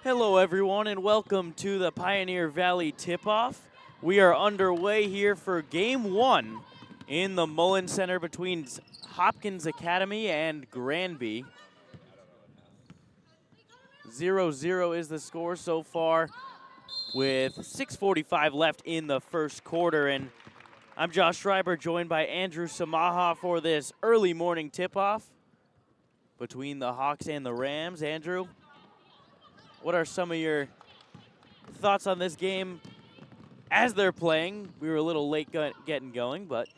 Hello everyone and welcome to the Pioneer Valley Tip-Off. We are underway here for Game 1 in the Mullen Center between Hopkins Academy and Granby. 0-0 is the score so far with 6:45 left in the first quarter. And I'm Josh Schreiber, joined by Andrew Samaha for this early morning tip-off between the Hawks and the Rams. Andrew, what are some of your thoughts on this game as they're playing? We were a little late getting going, but.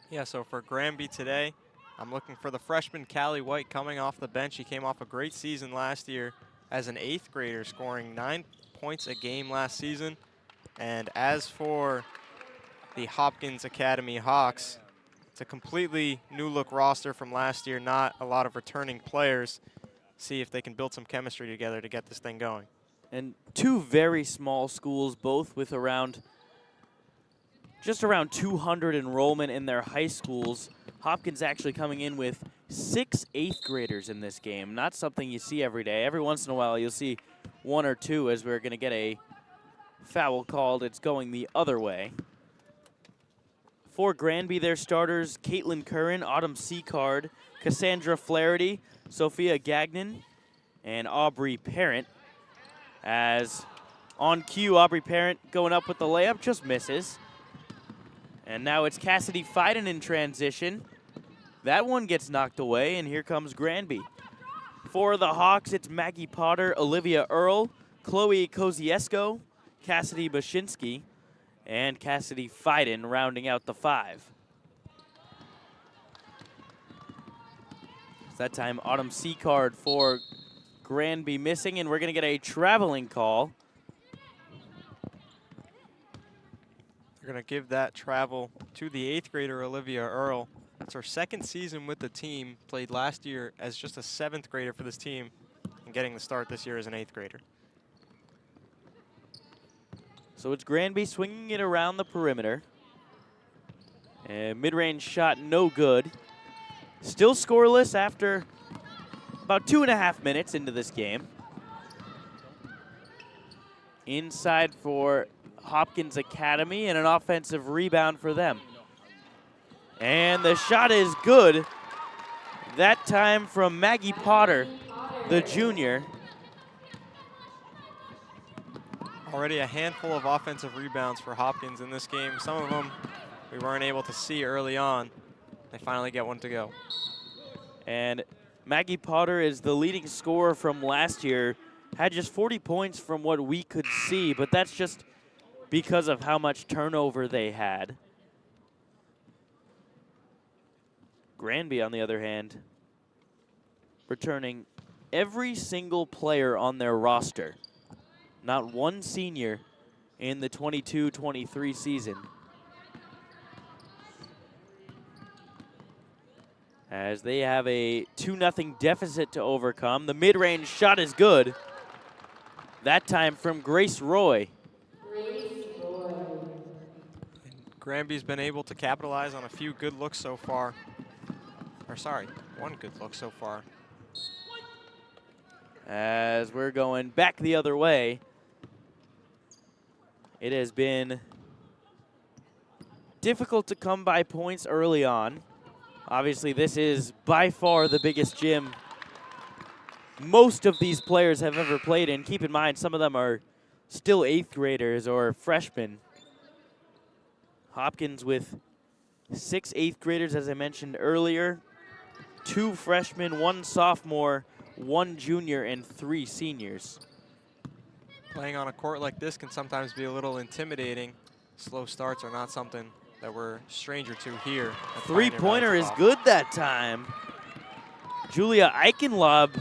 Yeah, so for Granby today, I'm looking for the freshman Callie White coming off the bench. He came off a great season last year as an 8th grader, scoring 9 points a game last season. And as for the Hopkins Academy Hawks, it's a completely new look roster from last year, not a lot of returning players. See if they can build some chemistry together to get this thing going. And two very small schools, both with just around 200 enrollment in their high schools. Hopkins actually coming in with 6 8th graders in this game. Not something you see every day. Every once in a while you'll see 1 or 2 as we're going to get a foul called. It's going the other way. For Granby, their starters, Caitlin Curran, Autumn Seacard, Cassandra Flaherty, Sophia Gagnon, and Aubrey Parent. As on cue, Aubrey Parent going up with the layup, just misses. And now it's Cassidy Fiden in transition. That one gets knocked away, and here comes Granby. For the Hawks, it's Maggie Potter, Olivia Earle, Chloe Kosciuszko, Cassidy Bashinsky, and Cassidy Fiden rounding out the 5. That time, Autumn Seacard for Granby missing, and we're going to get a traveling call. They're going to give that travel to the 8th grader, Olivia Earle. It's her 2nd season with the team, played last year as just a 7th grader for this team, and getting the start this year as an 8th grader. So it's Granby swinging it around the perimeter. And mid-range shot no good. Still scoreless after about 2.5 minutes into this game. Inside for Hopkins Academy and an offensive rebound for them. And the shot is good. That time from Maggie Potter, the junior. Already a handful of offensive rebounds for Hopkins in this game. Some of them we weren't able to see early on. They finally get one to go. And Maggie Potter is the leading scorer from last year. Had just 40 points from what we could see, but that's just because of how much turnover they had. Granby, on the other hand, returning every single player on their roster. Not one senior in the 22-23 season. As they have a 2-0 deficit to overcome. The mid-range shot is good. That time from Grace Roy. Granby's been able to capitalize on a few good looks so far. Or sorry, one good look so far. As we're going back the other way. It has been difficult to come by points early on. Obviously, this is by far the biggest gym most of these players have ever played in. Keep in mind, some of them are still 8th graders or freshmen. Hopkins with 6 8th graders, as I mentioned earlier. 2 freshmen, 1 sophomore, 1 junior, and 3 seniors. Playing on a court like this can sometimes be a little intimidating. Slow starts are not something that we're stranger to here. 3-pointer is good that time. Julia Eichenlob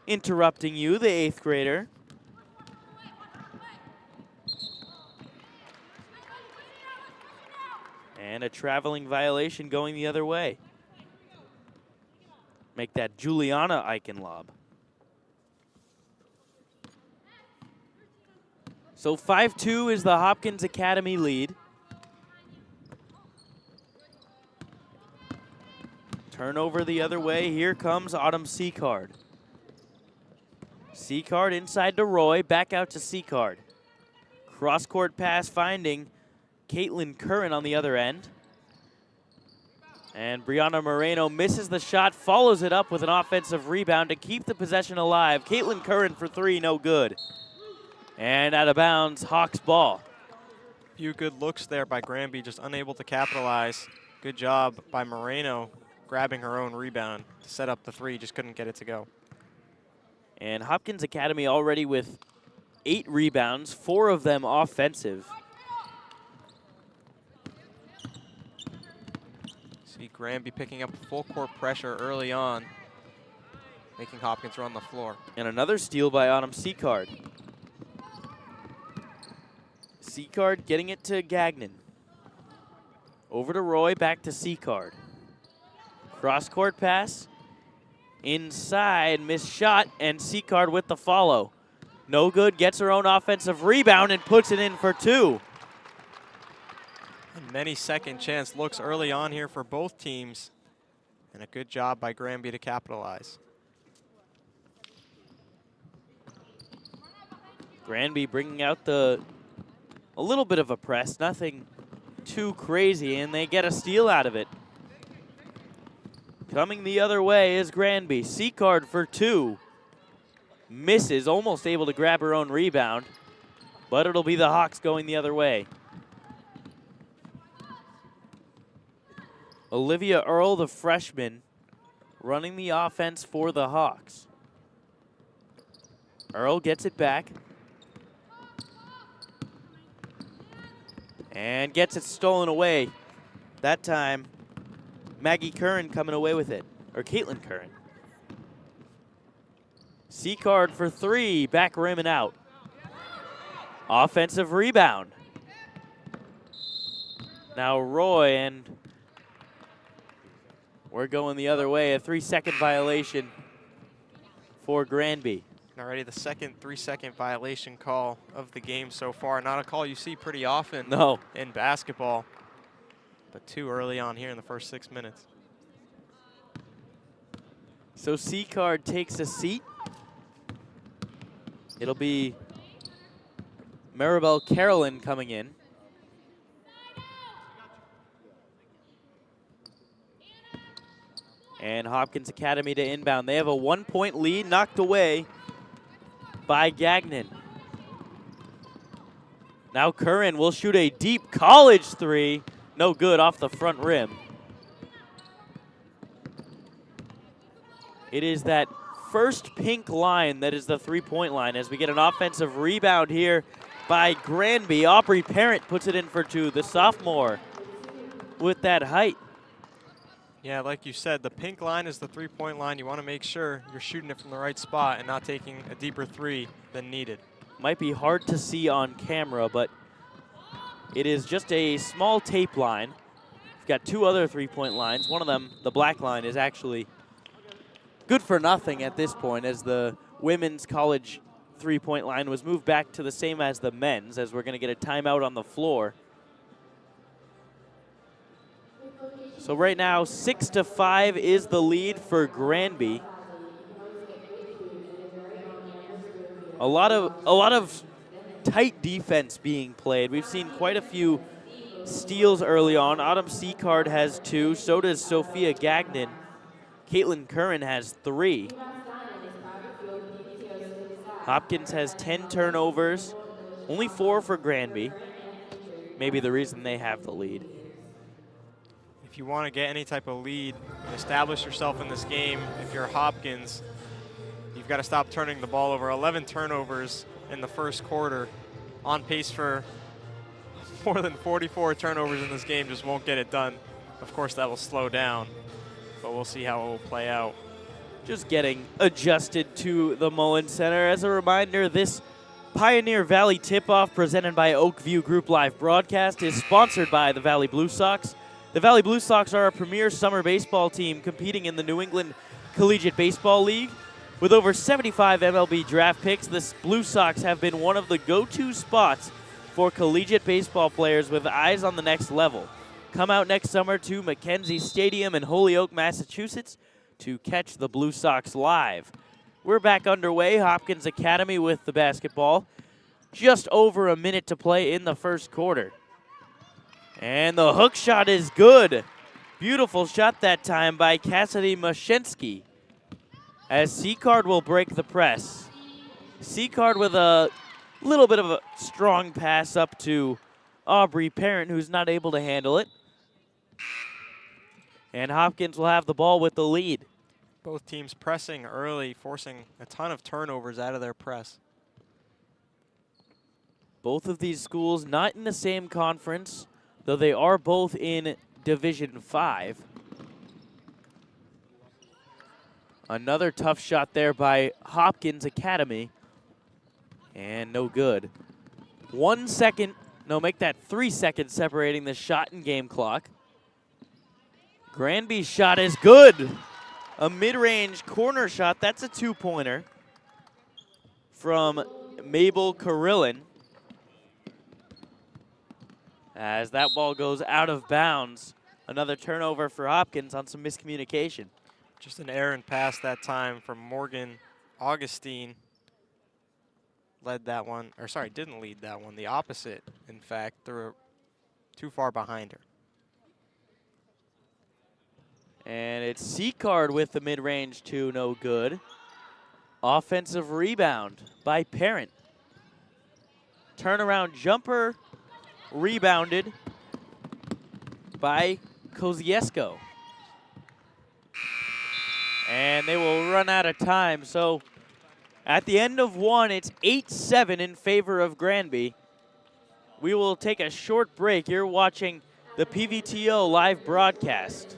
interrupting you, the 8th grader. And a traveling violation going the other way. Make that Juliana Eichenlob. So 5-2 is the Hopkins Academy lead. Turnover the other way. Here comes Autumn Seacard. C-Card inside to Roy, back out to C-Card. Cross-court pass finding Caitlin Curran on the other end. And Brianna Moreno misses the shot, follows it up with an offensive rebound to keep the possession alive. Caitlin Curran for three, no good. And out of bounds, Hawks ball. Few good looks there by Granby, just unable to capitalize. Good job by Moreno grabbing her own rebound to set up the three, just couldn't get it to go. And Hopkins Academy already with 8 rebounds, 4 of them offensive. See Granby picking up full court pressure early on, making Hopkins run the floor. And another steal by Autumn C-Card. C-Card getting it to Gagnon. Over to Roy, back to C-Card. Cross-court pass. Inside, missed shot, and C-Card with the follow. No good, gets her own offensive rebound and puts it in for 2. And many second chance looks early on here for both teams. And a good job by Granby to capitalize. Granby bringing out a little bit of a press, nothing too crazy, and they get a steal out of it. Coming the other way is Granby. C-Card for 2. Misses, almost able to grab her own rebound, but it'll be the Hawks going the other way. Olivia Earl, the freshman, running the offense for the Hawks. Earl gets it back. And gets it stolen away. That time, Maggie Curran coming away with it, or Caitlin Curran. C-Card for 3, back rim and out. Offensive rebound. Now Roy, and we're going the other way. A 3-second violation for Granby. Already the second 3-second violation call of the game so far. Not a call you see pretty often in basketball, but 2 early on here in the first 6 minutes. So C-Card takes a seat. It'll be Maribel Carolyn coming in. And Hopkins Academy to inbound. They have a 1-point lead, knocked away by Gagnon. Now Curran will shoot a deep college 3. No good, off the front rim. It is that first pink line that is the 3-point line as we get an offensive rebound here by Granby. Aubrey Parent puts it in for 2, the sophomore with that height. Yeah, like you said, the pink line is the 3-point line. You want to make sure you're shooting it from the right spot and not taking a deeper 3 than needed. Might be hard to see on camera, but it is just a small tape line. We've got 2 other 3-point lines. One of them, the black line, is actually good for nothing at this point, as the women's college 3-point line was moved back to the same as the men's, as we're going to get a timeout on the floor. So right now, 6-5 is the lead for Granby. A lot of tight defense being played. We've seen quite a few steals early on. Autumn C-Card has 2, so does Sophia Gagnon. Caitlin Curran has 3. Hopkins has 10 turnovers, only 4 for Granby. Maybe the reason they have the lead. If you want to get any type of lead and establish yourself in this game, if you're Hopkins, you've got to stop turning the ball over. 11 turnovers in the first quarter, on pace for more than 44 turnovers in this game, just won't get it done. Of course, that will slow down, but we'll see how it will play out. Just getting adjusted to the Mullen Center. As a reminder, this Pioneer Valley tip-off presented by Oakview Group Live broadcast is sponsored by the Valley Blue Sox. The Valley Blue Sox are a premier summer baseball team competing in the New England Collegiate Baseball League. With over 75 MLB draft picks, the Blue Sox have been one of the go-to spots for collegiate baseball players with eyes on the next level. Come out next summer to Mackenzie Stadium in Holyoke, Massachusetts to catch the Blue Sox live. We're back underway. Hopkins Academy with the basketball. Just over a minute to play in the first quarter. And the hook shot is good. Beautiful shot that time by Cassidy Mashensky. As Seacard will break the press. Seacard with a little bit of a strong pass up to Aubrey Parent, who's not able to handle it. And Hopkins will have the ball with the lead. Both teams pressing early, forcing a ton of turnovers out of their press. Both of these schools not in the same conference, though they are both in Division 5. Another tough shot there by Hopkins Academy. And no good. 1 second, no, make that 3 seconds separating the shot and game clock. Granby's shot is good. A mid-range corner shot, that's a two-pointer from Mabel Carillon. As that ball goes out of bounds. Another turnover for Hopkins on some miscommunication. Just an errant pass that time from Morgan Augustine. Led that one, or sorry, didn't lead that one. The opposite, in fact, threw too far behind her. And it's Seacard with the mid-range two, no good. Offensive rebound by Parent. Turnaround jumper rebounded by Kosciuszko. And they will run out of time. So at the end of one, it's 8-7 in favor of Granby. We will take a short break. You're watching the PVTO live broadcast.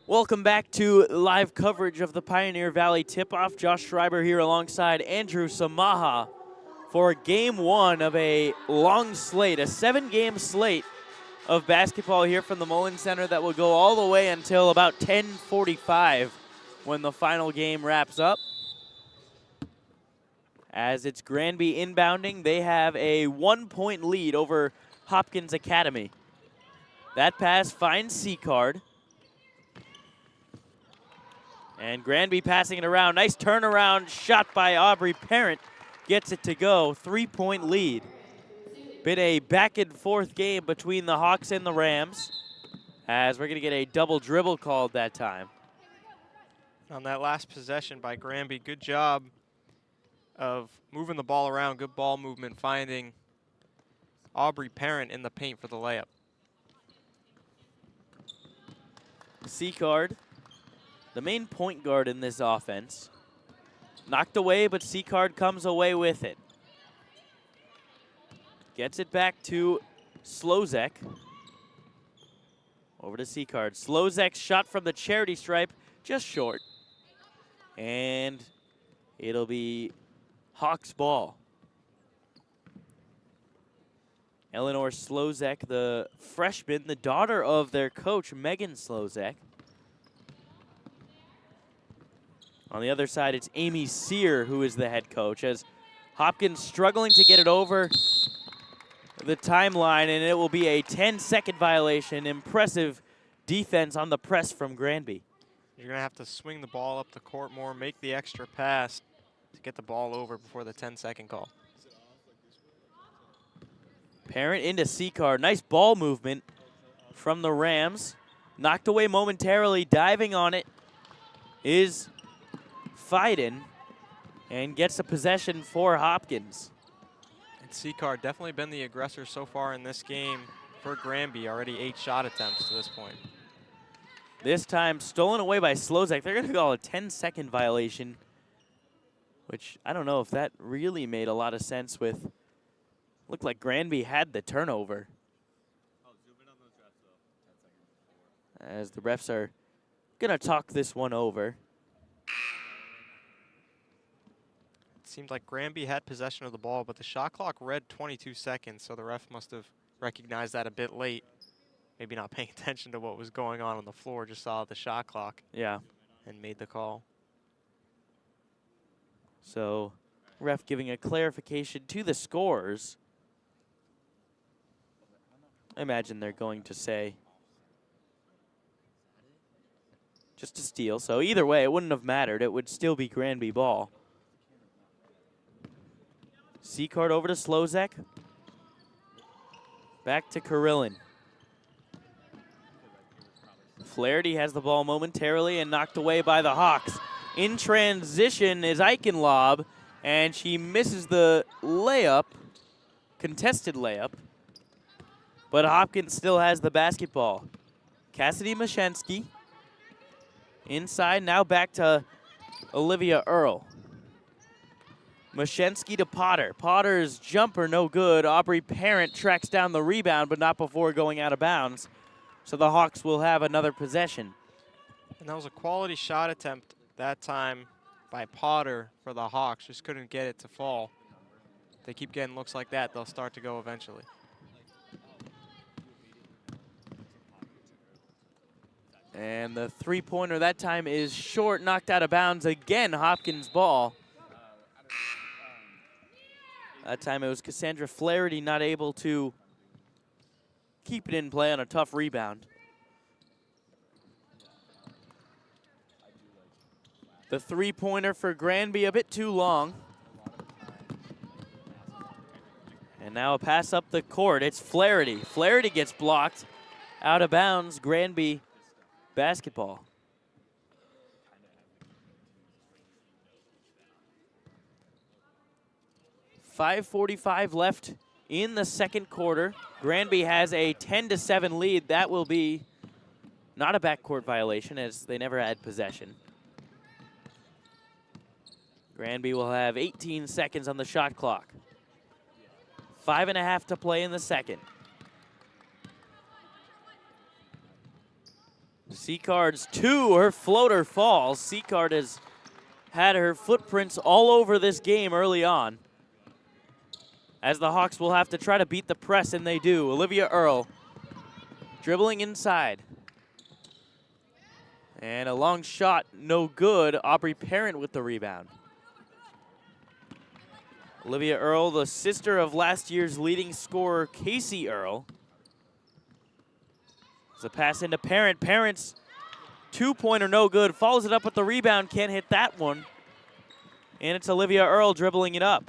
Welcome back to live coverage of the Pioneer Valley tip-off. Josh Schreiber here alongside Andrew Samaha for game one of a long slate, a 7-game slate of basketball here from the Mullen Center that will go all the way until about 10:45 when the final game wraps up. As it's Granby inbounding, they have a 1-point lead over Hopkins Academy. That pass finds Seacard. And Granby passing it around. Nice turnaround shot by Aubrey Parent. Gets it to go. 3-point lead. Been a back and forth game between the Hawks and the Rams, as we're going to get a double dribble called that time. On that last possession by Granby, good job of moving the ball around. Good ball movement, finding Aubrey Parent in the paint for the layup. Seacard, the main point guard in this offense. Knocked away, but Seacard comes away with it. Gets it back to Slozek. Over to Seacard. Slozek's shot from the charity stripe, just short. And it'll be Hawks ball. Eleanor Slozek, the freshman, the daughter of their coach, Megan Slozek. On the other side, it's Amy Sear, who is the head coach, as Hopkins struggling to get it over the timeline, and it will be a 10-second violation. Impressive defense on the press from Granby. You're going to have to swing the ball up the court more, make the extra pass to get the ball over before the 10-second call. Parent into Seacard. Nice ball movement from the Rams. Knocked away momentarily, diving on it is Fiden and gets a possession for Hopkins. And Seacard definitely been the aggressor so far in this game for Granby. Already 8 shot attempts to this point. This time stolen away by Slozak. They're going to call a 10-second violation, which I don't know if that really made a lot of sense with. Looked like Granby had the turnover. As the refs are going to talk this one over. It seemed like Granby had possession of the ball, but the shot clock read 22 seconds, so the ref must have recognized that a bit late. Maybe not paying attention to what was going on the floor, just saw the shot clock. Yeah. And made the call. So, ref giving a clarification to the scorers. I imagine they're going to say just a steal. So either way, it wouldn't have mattered. It would still be Granby ball. Seacard over to Slozak. Back to Karillin. Flaherty has the ball momentarily and knocked away by the Hawks. In transition is Eichenlob, and she misses the layup, contested layup. But Hopkins still has the basketball. Cassidy Mashensky. Inside, now back to Olivia Earl. Mashensky to Potter. Potter's jumper no good. Aubrey Parent tracks down the rebound, but not before going out of bounds. So the Hawks will have another possession. And that was a quality shot attempt that time by Potter for the Hawks. Just couldn't get it to fall. If they keep getting looks like that, they'll start to go eventually. And the three-pointer that time is short, knocked out of bounds. Again, Hopkins ball. That time it was Cassandra Flaherty not able to keep it in play on a tough rebound. The three-pointer for Granby a bit too long. And now a pass up the court. It's Flaherty. Flaherty gets blocked. Out of bounds, Granby basketball. .5:45 left in the second quarter. Granby has a 10-7 lead. That will be not a backcourt violation as they never had possession. Granby will have 18 seconds on the shot clock. 5.5 to play in the second. Seacard's two, her floater falls. Seacard has had her footprints all over this game early on. As the Hawks will have to try to beat the press, and they do. Olivia Earl dribbling inside. And a long shot, no good. Aubrey Parent with the rebound. Olivia Earl, the sister of last year's leading scorer, Casey Earl. It's a pass into Parent. Parent's two-pointer no good. Follows it up with the rebound. Can't hit that one. And it's Olivia Earl dribbling it up.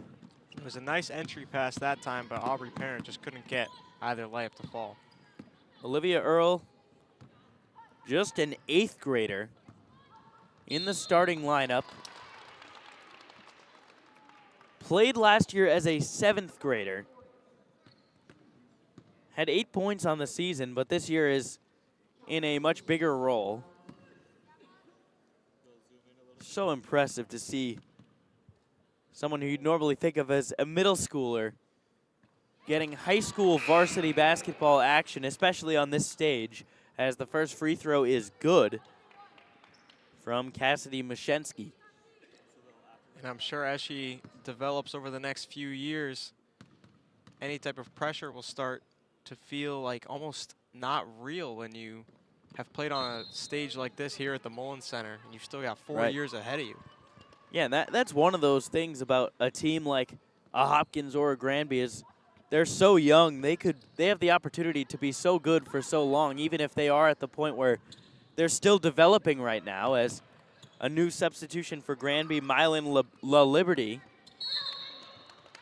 It was a nice entry pass that time, but Aubrey Parent just couldn't get either layup to fall. Olivia Earl, just an 8th grader in the starting lineup. Played last year as a 7th grader. Had 8 points on the season, but this year is in a much bigger role. So impressive to see someone who you'd normally think of as a middle schooler getting high school varsity basketball action, especially on this stage, as the first free throw is good from Cassidy Mashensky. And I'm sure as she develops over the next few years, any type of pressure will start to feel like almost not real when you have played on a stage like this here at the Mullins Center, and you've still got 4 years ahead of you. Yeah, and that's one of those things about a team like a Hopkins or a Granby is they're so young. They have the opportunity to be so good for so long, even if they are at the point where they're still developing right now. As a new substitution for Granby, Mylan La Liberty,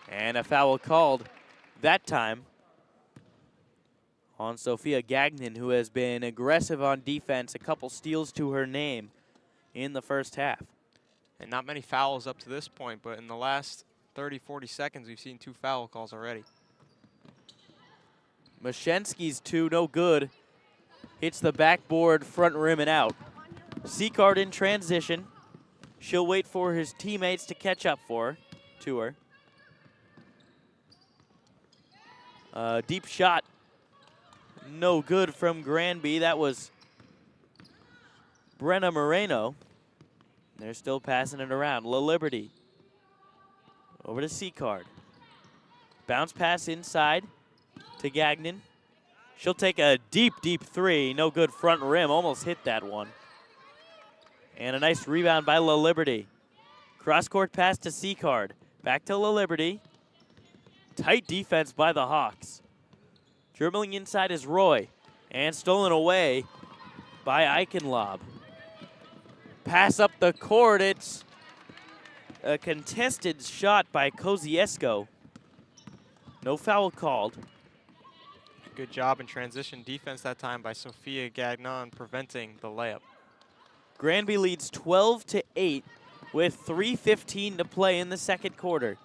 and a foul called that time on Sophia Gagnon, who has been aggressive on defense. A couple steals to her name in the first half. And not many fouls up to this point, but in the last 30, 40 seconds, we've seen 2 foul calls already. Mashensky's 2, no good. Hits the backboard, front rim, and out. Seacard in transition. She'll wait for his teammates to catch up to her. Deep shot, no good from Granby. That was Brenna Moreno. They're still passing it around. La Liberty over to Seacard. Bounce pass inside to Gagnon. She'll take a deep, deep 3. No good front rim. Almost hit that one. And a nice rebound by La Liberty. Cross-court pass to Seacard. Back to La Liberty. Tight defense by the Hawks. Dribbling inside is Roy. And stolen away by Eichenlob. Pass up the court. It's a contested shot by Kosciuszko. No foul called. Good job in transition defense that time by Sophia Gagnon, preventing the layup. Granby leads 12-8 with 3:15 to play in the second quarter.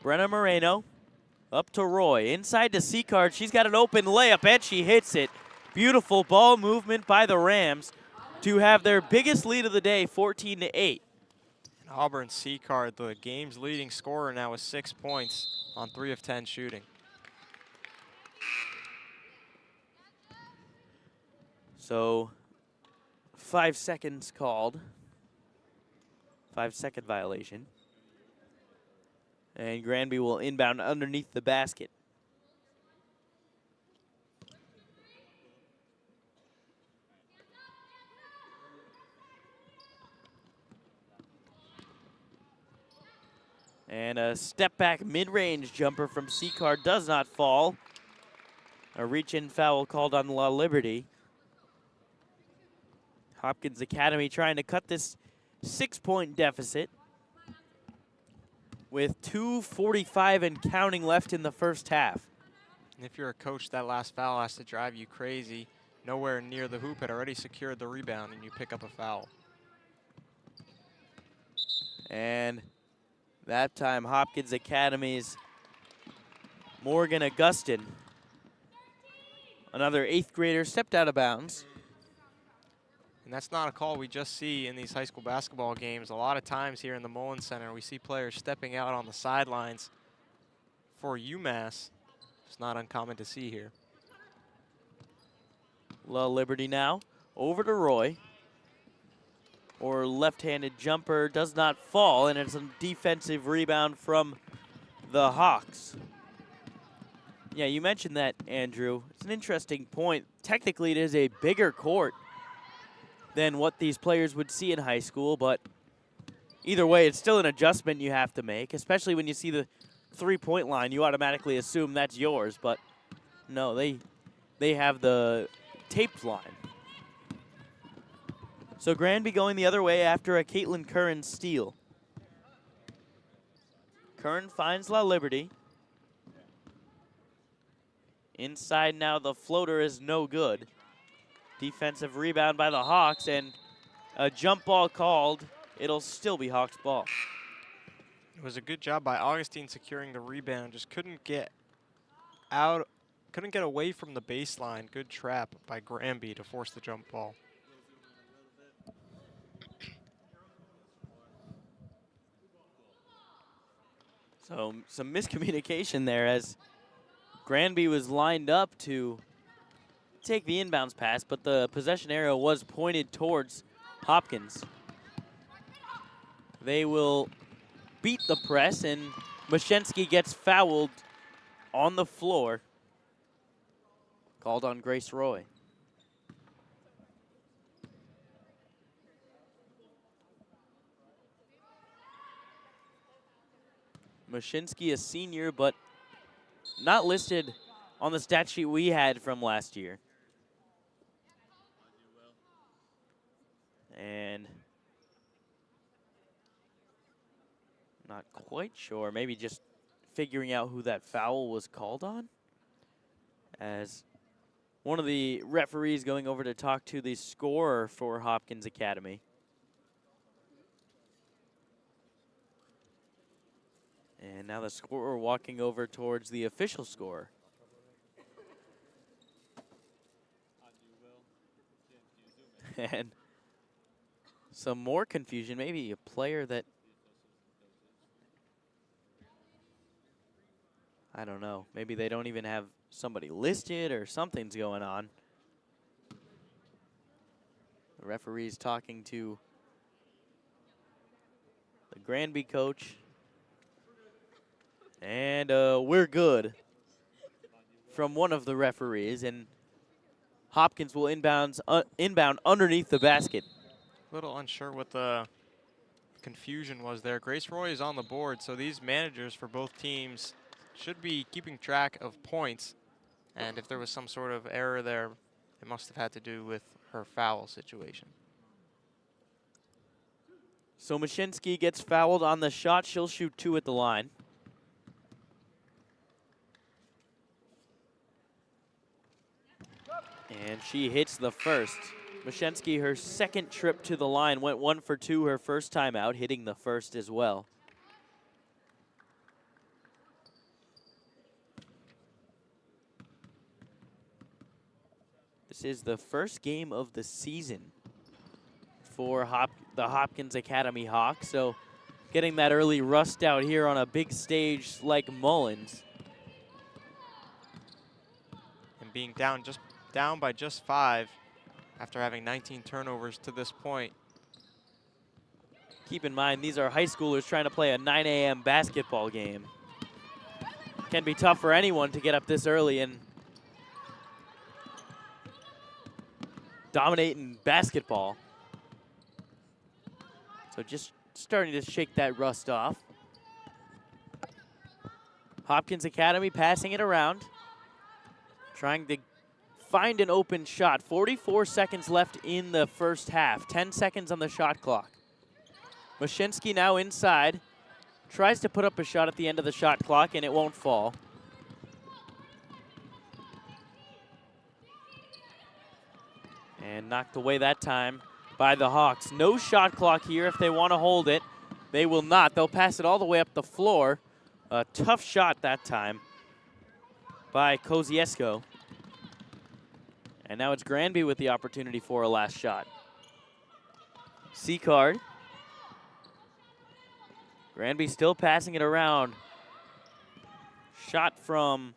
Brenna Moreno up to Roy. Inside to Seacard. She's got an open layup, and she hits it. Beautiful ball movement by the Rams to have their biggest lead of the day, 14-8. Auburn Seacard, the game's leading scorer now with 6 points on 3 of 10 shooting. So 5 seconds called. 5-second violation. And Granby will inbound underneath the basket. And a step back mid-range jumper from Seacard does not fall. A reach-in foul called on La Liberty. Hopkins Academy trying to cut this 6-point deficit with 2:45 and counting left in the first half. And if you're a coach, that last foul has to drive you crazy. Nowhere near the hoop, had already secured the rebound, and you pick up a foul. And that time, Hopkins Academy's Morgan Augustin, another 8th grader, stepped out of bounds. And that's not a call we just see in these high school basketball games. A lot of times here in the Mullen Center, we see players stepping out on the sidelines for UMass. It's not uncommon to see here. La Liberty now, over to Roy. Or left-handed jumper does not fall, and it's a defensive rebound from the Hawks. Yeah, you mentioned that, Andrew. It's an interesting point. Technically, it is a bigger court than what these players would see in high school, but either way, it's still an adjustment you have to make, especially when you see the 3-point line. You automatically assume that's yours, but no, they have the taped line. So Granby going the other way after a Caitlin Curran steal. Curran finds La Liberty. Inside now, the floater is no good. Defensive rebound by the Hawks, and a jump ball called. It'll still be Hawks ball. It was a good job by Augustine securing the rebound. Just couldn't get out, couldn't get away from the baseline. Good trap by Granby to force the jump ball. So some miscommunication there as Granby was lined up to take the inbounds pass, but the possession arrow was pointed towards Hopkins. They will beat the press, and Mashensky gets fouled on the floor. Called on Grace Roy. Mashensky, a senior, but not listed on the stat sheet we had from last year. And not quite sure, maybe just figuring out who that foul was called on, as one of the referees going over to talk to the scorer for Hopkins Academy. now the scorer walking over towards the official score. And some more confusion, maybe a player that, I don't know, maybe they don't even have somebody listed or something's going on. The referee's talking to the Granby coach. And we're good from one of the referees, and Hopkins will inbound underneath the basket. A little unsure what the confusion was there. Grace Roy is on the board, so these managers for both teams should be keeping track of points. And if there was some sort of error there, it must have had to do with her foul situation. So Mashinsky gets fouled on the shot. She'll shoot 2 at the line. And she hits the first. Mashinsky, her second trip to the line, went 1 for 2 her first time out, hitting the first as well. This is the first game of the season for the Hopkins Academy Hawks, so getting that early rust out here on a big stage like Mullins. And being down by just 5 after having 19 turnovers to this point. Keep in mind, these are high schoolers trying to play a 9 a.m. basketball game. Can be tough for anyone to get up this early and dominate in basketball. So just starting to shake that rust off. Hopkins Academy passing it around, trying to find an open shot. 44 seconds left in the first half, 10 seconds on the shot clock. Mashinsky now inside, tries to put up a shot at the end of the shot clock, and it won't fall. And knocked away that time by the Hawks. No shot clock here if they want to hold it. They will not. They'll pass it all the way up the floor. A tough shot that time by Kosciuszko. And now it's Granby with the opportunity for a last shot. C-card. Granby still passing it around. Shot from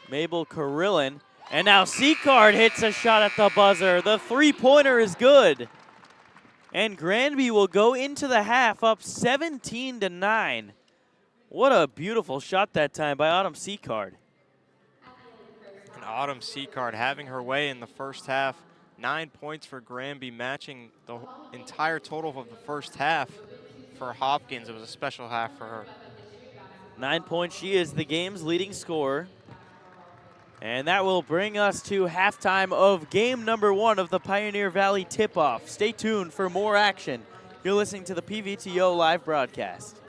Mabel Carillon. And now C-card hits a shot at the buzzer. The three-pointer is good. And Granby will go into the half up 17-9. What a beautiful shot that time by Autumn C-card. And Autumn C-card having her way in the first half. 9 points for Granby, matching the entire total of the first half for Hopkins. It was a special half for her. 9 points. She is the game's leading scorer. And that will bring us to halftime of game number 1 of the Pioneer Valley tip-off. Stay tuned for more action. You're listening to the PVTO live broadcast.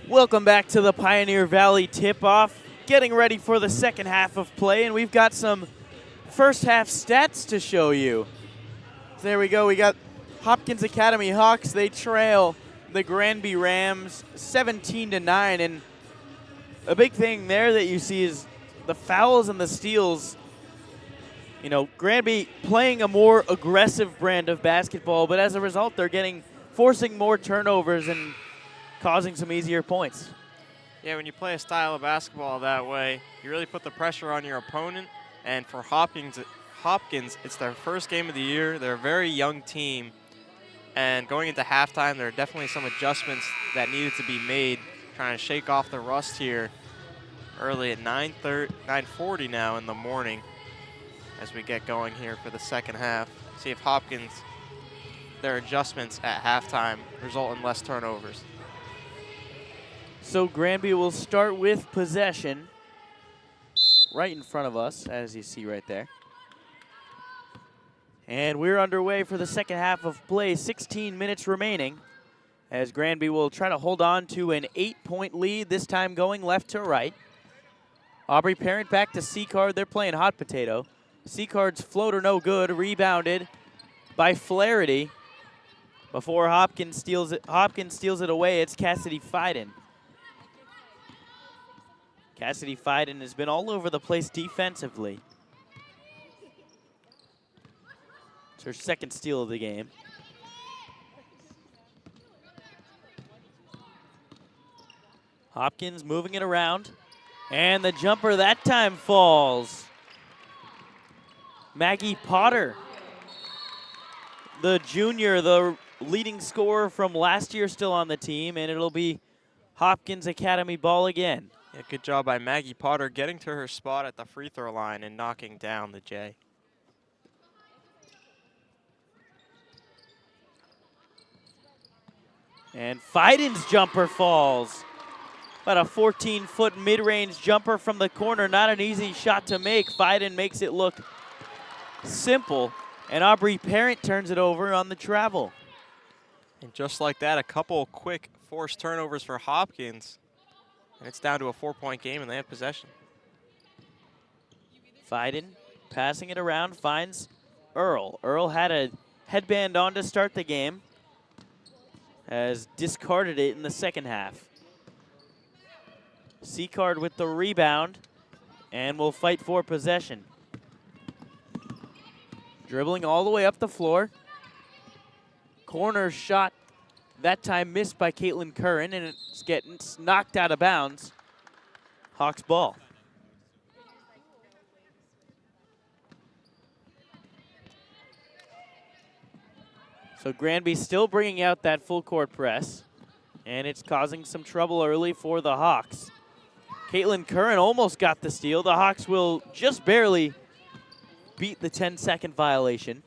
Welcome back to the Pioneer Valley tip-off. Getting ready for the second half of play, and we've got some first half stats to show you. So there we go. We got Hopkins Academy Hawks. They trail the Granby Rams 17-9, and a big thing there that you see is the fouls and the steals. You know, Granby playing a more aggressive brand of basketball, but as a result, they're forcing more turnovers and causing some easier points. Yeah, when you play a style of basketball that way, you really put the pressure on your opponent. And for Hopkins, it's their first game of the year. They're a very young team. And going into halftime, there are definitely some adjustments that needed to be made, trying to shake off the rust here early at 9:40 now in the morning as we get going here for the second half. See if Hopkins, their adjustments at halftime result in less turnovers. So Granby will start with possession right in front of us, as you see right there. And we're underway for the second half of play, 16 minutes remaining, as Granby will try to hold on to an 8-point lead, this time going left to right. Aubrey Parent back to C-Card. They're playing hot potato. C-Card's floater no good, rebounded by Flaherty. Before Hopkins steals it away, it's Cassidy Fiden. Cassidy Fiden has been all over the place defensively. It's her second steal of the game. Hopkins moving it around. And the jumper that time falls. Maggie Potter, the junior, the leading scorer from last year, still on the team, and it'll be Hopkins Academy ball again. Yeah, good job by Maggie Potter getting to her spot at the free throw line and knocking down the J. And Fiden's jumper falls. About a 14-foot mid-range jumper from the corner. Not an easy shot to make. Fiden makes it look simple, and Aubrey Parent turns it over on the travel. And just like that, a couple quick forced turnovers for Hopkins. And it's down to a 4-point game, and they have possession. Fiden passing it around, finds Earl. Earl had a headband on to start the game, has discarded it in the second half. C-Card with the rebound, and will fight for possession. Dribbling all the way up the floor. Corner shot, that time missed by Caitlin Curran, and it's getting knocked out of bounds. Hawks ball. So Granby still bringing out that full court press, and it's causing some trouble early for the Hawks. Caitlin Curran almost got the steal. The Hawks will just barely beat the 10-second violation.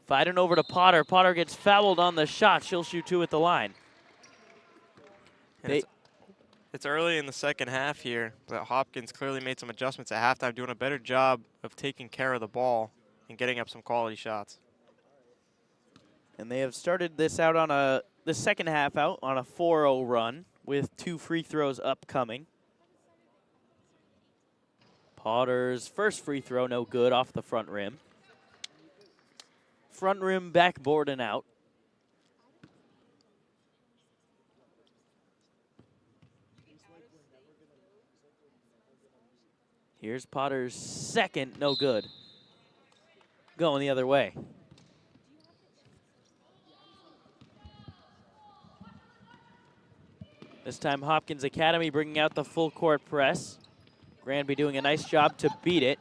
Fiden over to Potter. Potter gets fouled on the shot. She'll shoot two at the line. It's early in the second half here, but Hopkins clearly made some adjustments at halftime, doing a better job of taking care of the ball and getting up some quality shots. And they have started this out on the second half out on a 4-0 run with 2 free throws upcoming. Potter's first free throw no good off the front rim. Front rim backboard and out. Here's Potter's second, no good. Going the other way. This time Hopkins Academy bringing out the full court press. Granby doing a nice job to beat it.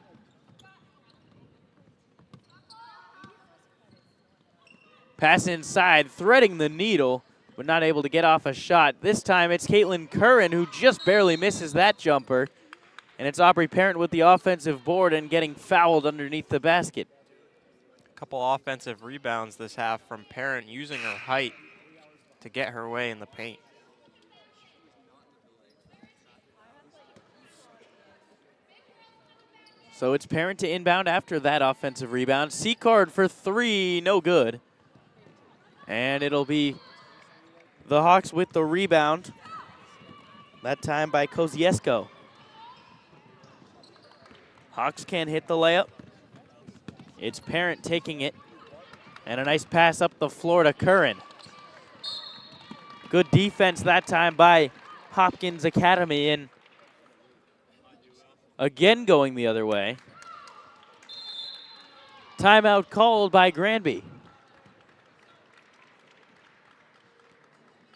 Pass inside, threading the needle, but not able to get off a shot. This time it's Caitlin Curran who just barely misses that jumper. And it's Aubrey Parent with the offensive board and getting fouled underneath the basket. A couple offensive rebounds this half from Parent, using her height to get her way in the paint. So it's Parent to inbound after that offensive rebound. C-Card for 3, no good. And it'll be The Hawks with the rebound. That time by Kosciuszko. Hawks can't hit the layup. It's Parent taking it. And a nice pass up the floor to Curran. Good defense that time by Hopkins Academy, and again going the other way. Timeout called by Granby.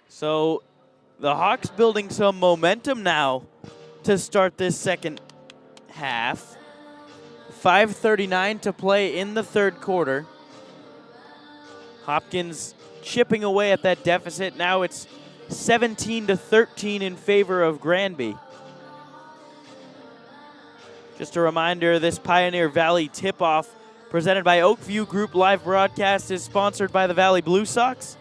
So the Hawks building some momentum now to start this second half. 5:39 to play in the third quarter. Hopkins chipping away at that deficit. Now it's 17-13 in favor of Granby. Just a reminder, this Pioneer Valley tip-off presented by Oakview Group live broadcast is sponsored by the Valley Blue Sox.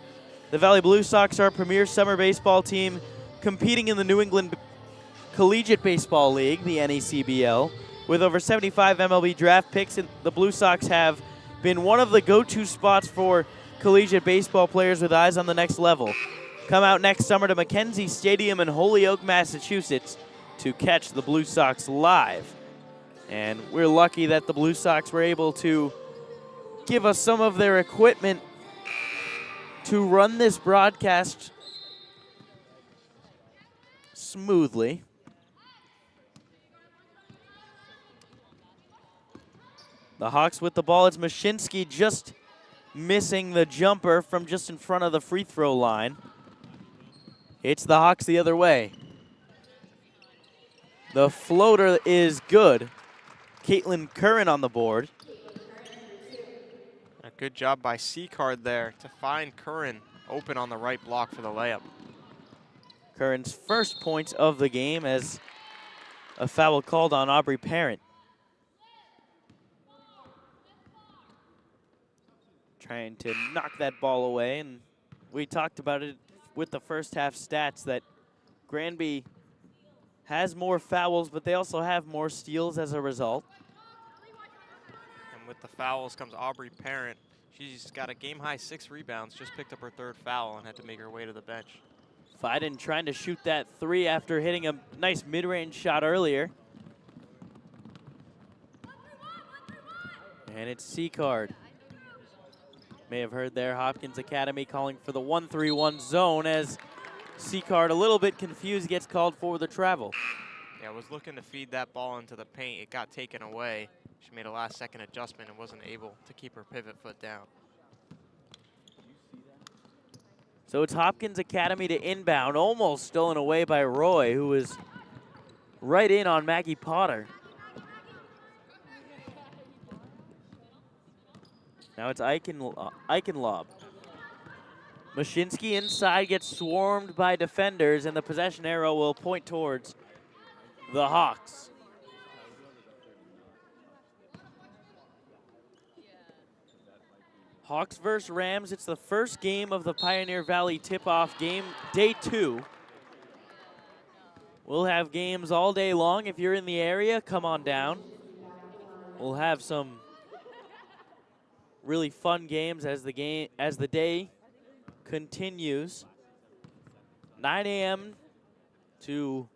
The Valley Blue Sox are a premier summer baseball team competing in the New England Collegiate Baseball League, the NECBL. With over 75 MLB draft picks, the Blue Sox have been one of the go-to spots for collegiate baseball players with eyes on the next level. Come out next summer to Mackenzie Stadium in Holyoke, Massachusetts to catch the Blue Sox live. And we're lucky that the Blue Sox were able to give us some of their equipment to run this broadcast smoothly. The Hawks with the ball. It's Mashinsky just missing the jumper from just in front of the free throw line. It's the Hawks the other way. The floater is good. Caitlin Curran on the board. A good job by Seacard there to find Curran open on the right block for the layup. Curran's first points of the game as a foul called on Aubrey Parent. Trying to knock that ball away, and we talked about it with the first half stats that Granby has more fouls, but they also have more steals as a result. And with the fouls comes Aubrey Parent. She's got a game-high 6 rebounds, just picked up her third foul and had to make her way to the bench. Fiden trying to shoot that three after hitting a nice mid-range shot earlier. And it's Seacard. May have heard there, Hopkins Academy calling for the 1-3-1 zone as Seacard, a little bit confused, gets called for the travel. Yeah, was looking to feed that ball into the paint. It got taken away. She made a last-second adjustment and wasn't able to keep her pivot foot down. So it's Hopkins Academy to inbound, almost stolen away by Roy, who was right in on Maggie Potter. Now it's Eichenlob. Mashinsky inside gets swarmed by defenders, and the possession arrow will point towards the Hawks. Hawks versus Rams. It's the first game of the Pioneer Valley tip-off game, day 2. We'll have games all day long. If you're in the area, come on down. We'll have some really fun games as the day continues. 9 a.m. to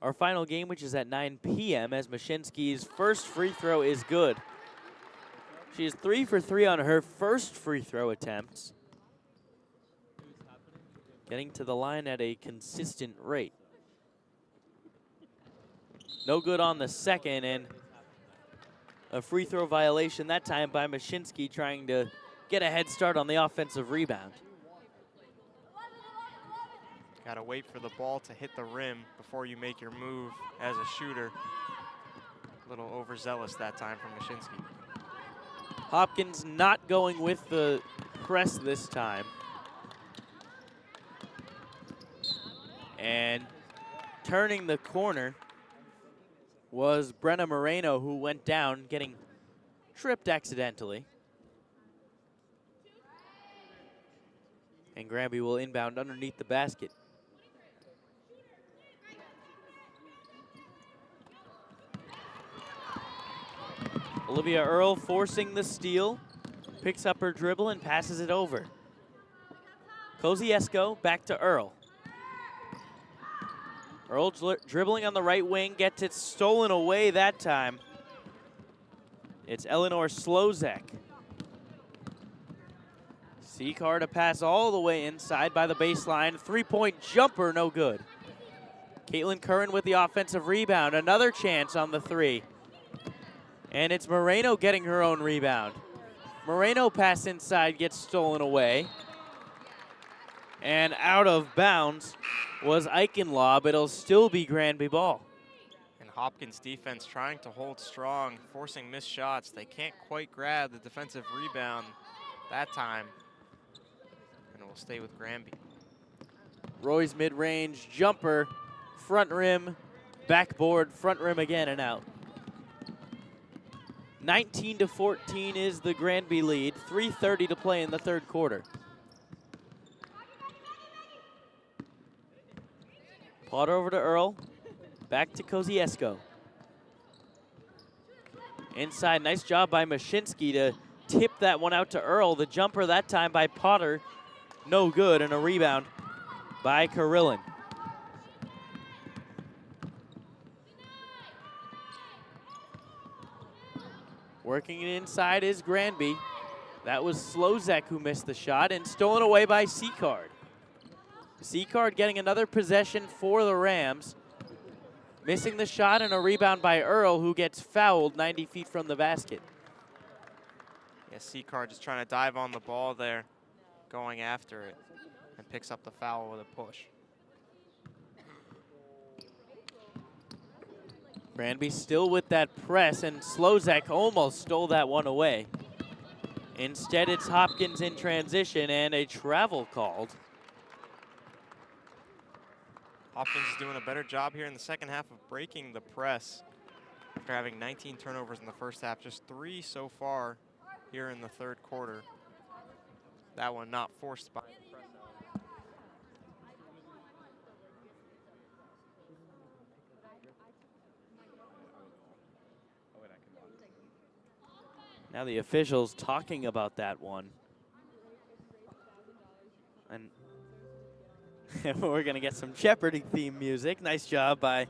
our final game, which is at 9 p.m. as Mashinsky's first free throw is good. She is 3 for 3 on her first free throw attempts, getting to the line at a consistent rate. No good on the second, and a free throw violation that time by Mashinsky, trying to get a head start on the offensive rebound. Got to wait for the ball to hit the rim before you make your move as a shooter. A little overzealous that time from Mashinsky. Hopkins not going with the press this time. And turning the corner was Brenna Moreno, who went down, getting tripped accidentally. And Granby will inbound underneath the basket. Olivia Earle forcing the steal, picks up her dribble and passes it over. Kosciuszko back to Earl. Earl dribbling on the right wing, gets it stolen away that time. It's Eleanor Slozek. Seacard to pass all the way inside by the baseline. Three-point jumper, no good. Caitlin Curran with the offensive rebound. Another chance on the three. And it's Moreno getting her own rebound. Moreno pass inside, gets stolen away. And out of bounds was Eichenlaw, but it'll still be Granby ball. And Hopkins defense trying to hold strong, forcing missed shots. They can't quite grab the defensive rebound that time. And it will stay with Granby. Roy's mid-range jumper, front rim, backboard, front rim again and out. 19-14 is the Granby lead. 3:30 to play in the third quarter. Potter over to Earl. Back to Kosciuszko. Inside, nice job by Mashinsky to tip that one out to Earl. The jumper that time by Potter, no good, and a rebound by Carillon. Working it inside is Granby. That was Slozek who missed the shot and stolen away by Seacard. Seacard getting another possession for the Rams. Missing the shot and a rebound by Earl, who gets fouled 90 feet from the basket. Yeah, Seacard just trying to dive on the ball there, going after it, and picks up the foul with a push. Granby still with that press, and Slozek almost stole that one away. Instead, it's Hopkins in transition and a travel called. Hopkins is doing a better job here in the second half of breaking the press after having 19 turnovers in the first half, just 3 so far here in the third quarter. That one not forced by the press. Now the officials talking about that one. And we're going to get some Jeopardy theme music. Nice job by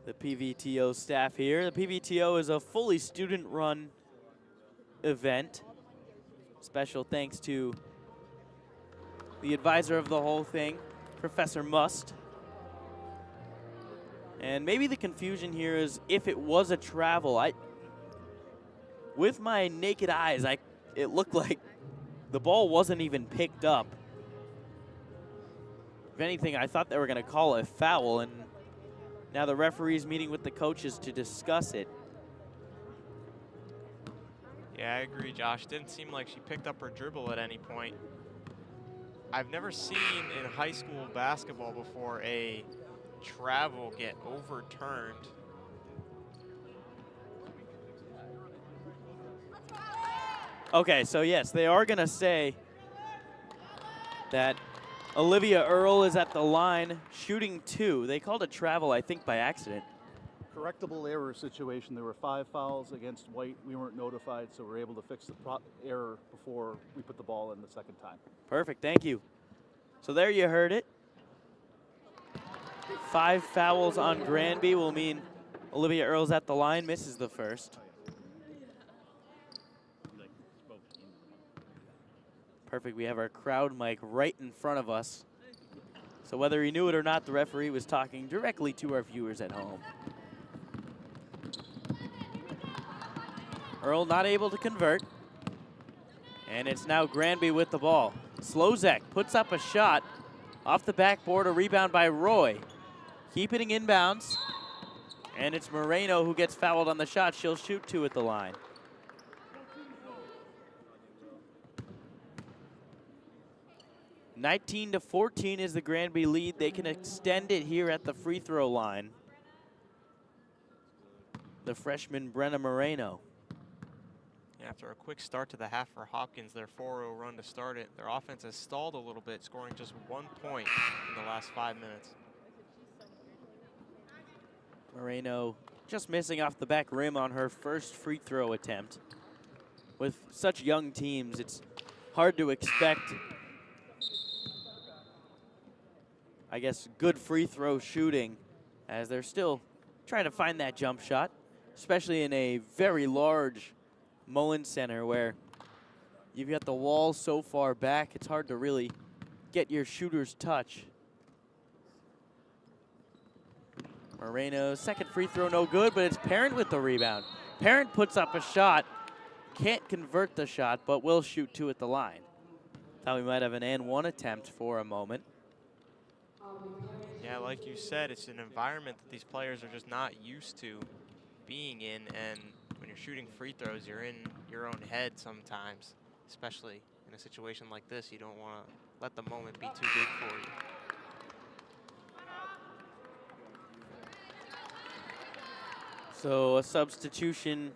the PVTO staff here. The PVTO is a fully student-run event. Special thanks to the advisor of the whole thing, Professor Must. And maybe the confusion here is if it was a travel. With my naked eyes, it looked like the ball wasn't even picked up. If anything, I thought they were going to call a foul, and now the referee's meeting with the coaches to discuss it. Yeah, I agree, Josh. Didn't seem like she picked up her dribble at any point. I've never seen in high school basketball before a travel get overturned. Okay, so yes, they are going to say that Olivia Earl is at the line shooting 2. They called a travel, I think, by accident. Correctable error situation. There were 5 fouls against White. We weren't notified, so we're able to fix the error before we put the ball in the second time. Perfect, thank you. So there you heard it. 5 fouls on Granby will mean Olivia Earl's at the line, misses the first. Perfect, we have our crowd mic right in front of us. So whether he knew it or not, the referee was talking directly to our viewers at home. Earl not able to convert. And it's now Granby with the ball. Slozek puts up a shot off the backboard, a rebound by Roy. Keeping inbounds. And it's Moreno who gets fouled on the shot. She'll shoot 2 at the line. (19-14) is the Granby lead. They can extend it here at the free throw line. The freshman Brenna Moreno. After a quick start to the half for Hopkins, their 4-0 run to start it, their offense has stalled a little bit, scoring just 1 point in the last 5 minutes. Moreno just missing off the back rim on her first free throw attempt. With such young teams, it's hard to expect, I guess, good free throw shooting as they're still trying to find that jump shot, especially in a very large Mullen Center where you've got the wall so far back, it's hard to really get your shooter's touch. Moreno's second free throw no good, but it's Parent with the rebound. Parent puts up a shot, can't convert the shot, but will shoot 2 at the line. Thought we might have an and 1 attempt for a moment. Yeah, like you said, it's an environment that these players are just not used to being in, and when you're shooting free throws, you're in your own head sometimes, especially in a situation like this. You don't want to let the moment be too big for you. So a substitution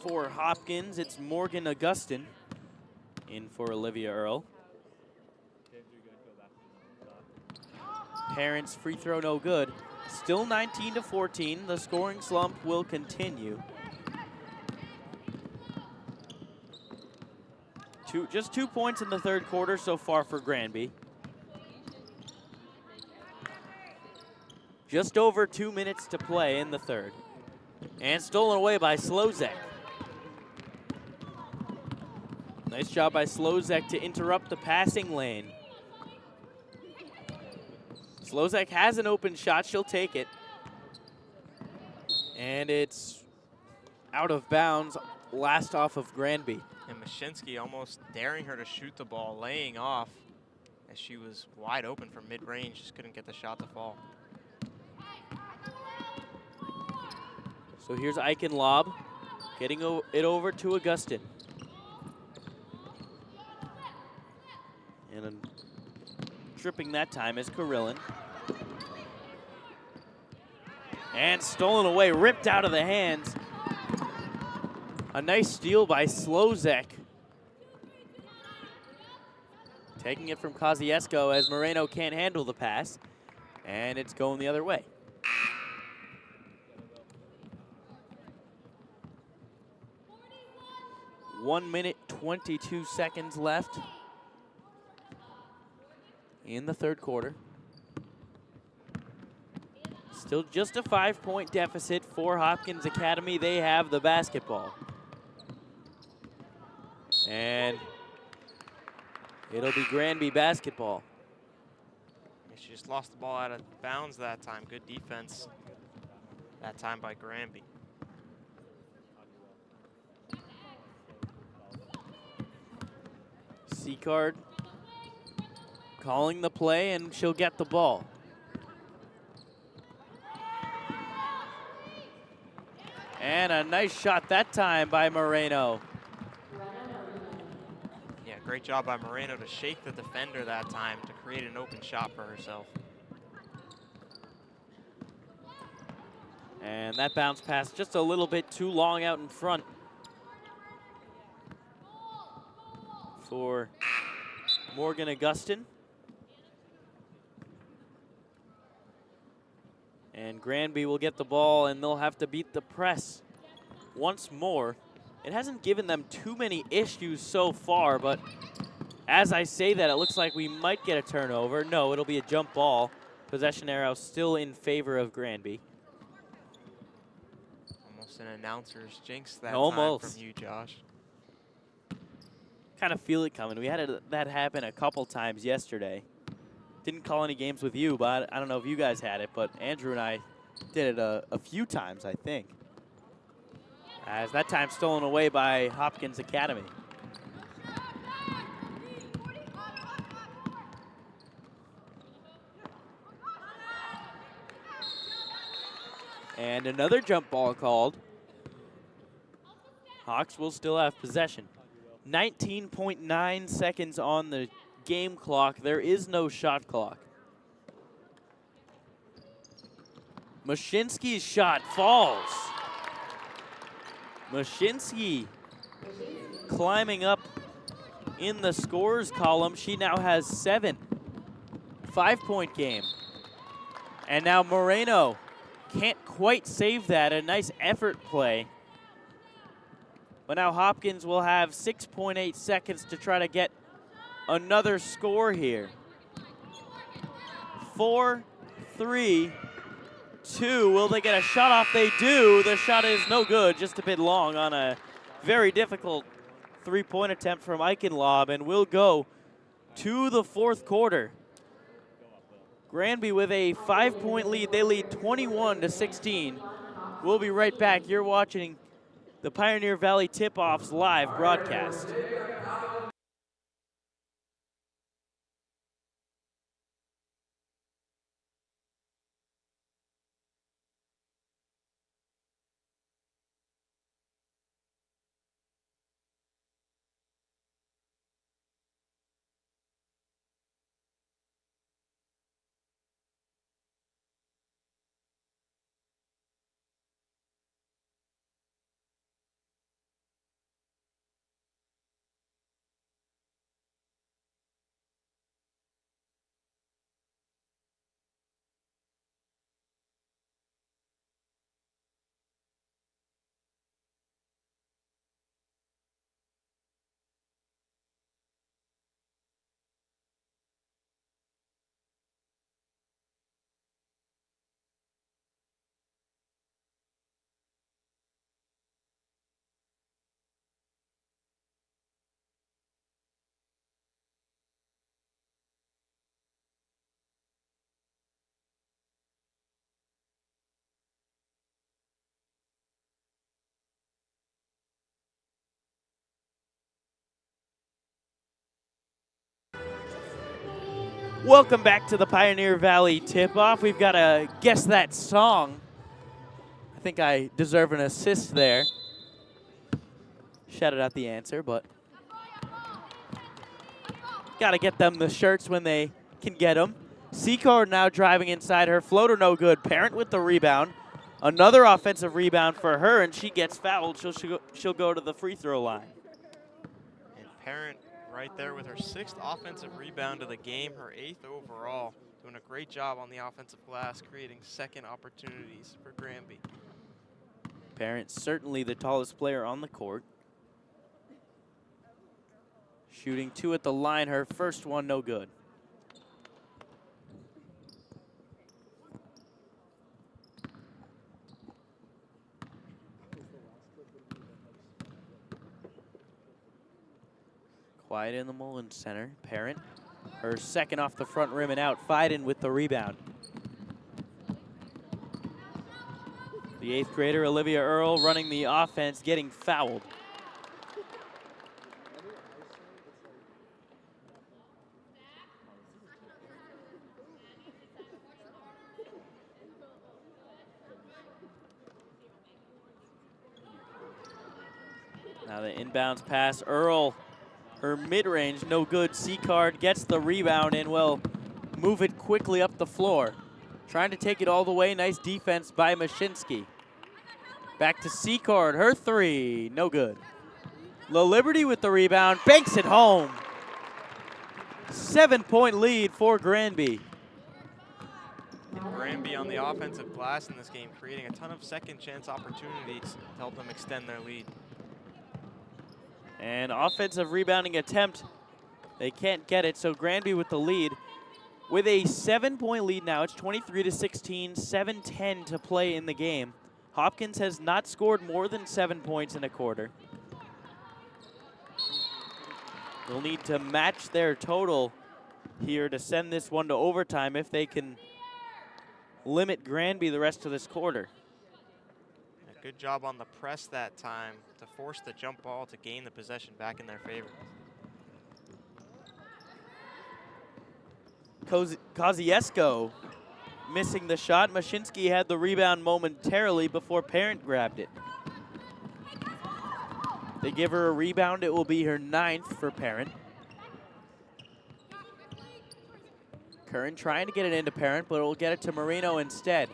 for Hopkins. It's Morgan Augustin in for Olivia Earl. Parents free throw no good. Still 19-14. The scoring slump will continue. Just 2 points in the third quarter so far for Granby. Just over 2 minutes to play in the third. And stolen away by Slozek. Nice job by Slozek to interrupt the passing lane. Slozek has an open shot. She'll take it. And it's out of bounds, last off of Granby. And Mashinsky almost daring her to shoot the ball, laying off as she was wide open from mid-range, just couldn't get the shot to fall. So here's Eichenlob getting it over to Augustin. And tripping that time is Carillon. And stolen away, ripped out of the hands. A nice steal by Slozek. Taking it from Kosciuszko as Moreno can't handle the pass. And it's going the other way. One minute, 22 seconds left in the third quarter. Still just a 5-point deficit for Hopkins Academy. They have the basketball. And it'll be Granby basketball. She just lost the ball out of bounds that time. Good defense that time by Granby. Seacard calling the play, and she'll get the ball. And a nice shot that time by Moreno. Yeah, great job by Moreno to shake the defender that time to create an open shot for herself. And that bounce pass just a little bit too long out in front for Morgan Augustin. And Granby will get the ball, and they'll have to beat the press once more. It hasn't given them too many issues so far, but as I say that, it looks like we might get a turnover. No, it'll be a jump ball. Possession arrow still in favor of Granby. Almost an announcer's jinx that Almost. time from you, Josh. Kind of feel it coming. We had that happen a couple times yesterday. Didn't call any games with you, but I don't know if you guys had it, but Andrew and I did it a few times, I think. As that time stolen away by Hopkins Academy. And another jump ball called. Hawks will still have possession. 19.9 seconds on the game clock. There is no shot clock. Mashinsky's shot falls. Mashinsky climbing up in the scores column. She now has 7. 5-point game. And now Moreno can't quite save that. A nice effort play. But now Hopkins will have 6.8 seconds to try to get another score here. 4-3-2. Will they get a shot off? They do. The shot is no good, just a bit long on a very difficult three-point attempt from Eichenlob, and we'll go to the fourth quarter. Granby with a 5-point lead. They lead 21-16. We'll be right back. You're watching the Pioneer Valley Tip-Offs live broadcast. Welcome back to the Pioneer Valley Tip-Off. We've got a Guess That Song. I think I deserve an assist there. Shouted out the answer, but got to get them the shirts when they can get them. Secord now driving inside her. Floater no good. Parent with the rebound. Another offensive rebound for her, and she gets fouled. She'll go to the free throw line. And Parent right there with her 6th offensive rebound of the game, her 8th overall. Doing a great job on the offensive glass, creating second opportunities for Granby. Parent certainly the tallest player on the court. Shooting 2 at the line. Her first one no good. Quiet in the Mullins Center. Parent, her second off the front rim and out. Fiden with the rebound. The 8th grader, Olivia Earl, running the offense, getting fouled. Now the inbounds pass. Earl, her mid-range, no good. Seacard gets the rebound and will move it quickly up the floor. Trying to take it all the way. Nice defense by Mashinsky. Back to Seacard, her 3, no good. La Liberty with the rebound, banks it home. 7-point lead for Granby. And Granby on the offensive glass in this game, creating a ton of second chance opportunities to help them extend their lead. And offensive rebounding attempt, they can't get it, so Granby with the lead. With a 7-point lead now, it's 23-16, 7:10 to play in the game. Hopkins has not scored more than 7 points in a quarter. They'll need to match their total here to send this one to overtime if they can limit Granby the rest of this quarter. A good job on the press that time to force the jump ball to gain the possession back in their favor. Kosciuszko missing the shot. Mashinsky had the rebound momentarily before Parent grabbed it. They give her a rebound. It will be her 9th for Parent. Curran trying to get it into Parent, but will get it to Marino instead.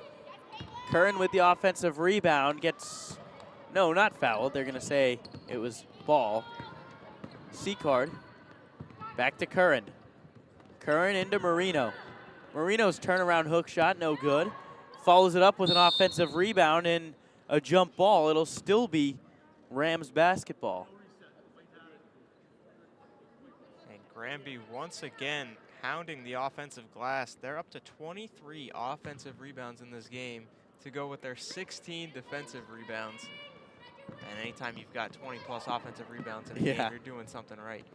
Curran with the offensive rebound gets, no, not fouled. They're going to say it was ball. Seacard back to Curran. Curran into Marino. Marino's turnaround hook shot, no good. Follows it up with an offensive rebound and a jump ball. It'll still be Rams basketball. And Granby once again hounding the offensive glass. They're up to 23 offensive rebounds in this game to go with their 16 defensive rebounds. And anytime you've got 20-plus offensive rebounds in a game, you're doing something right.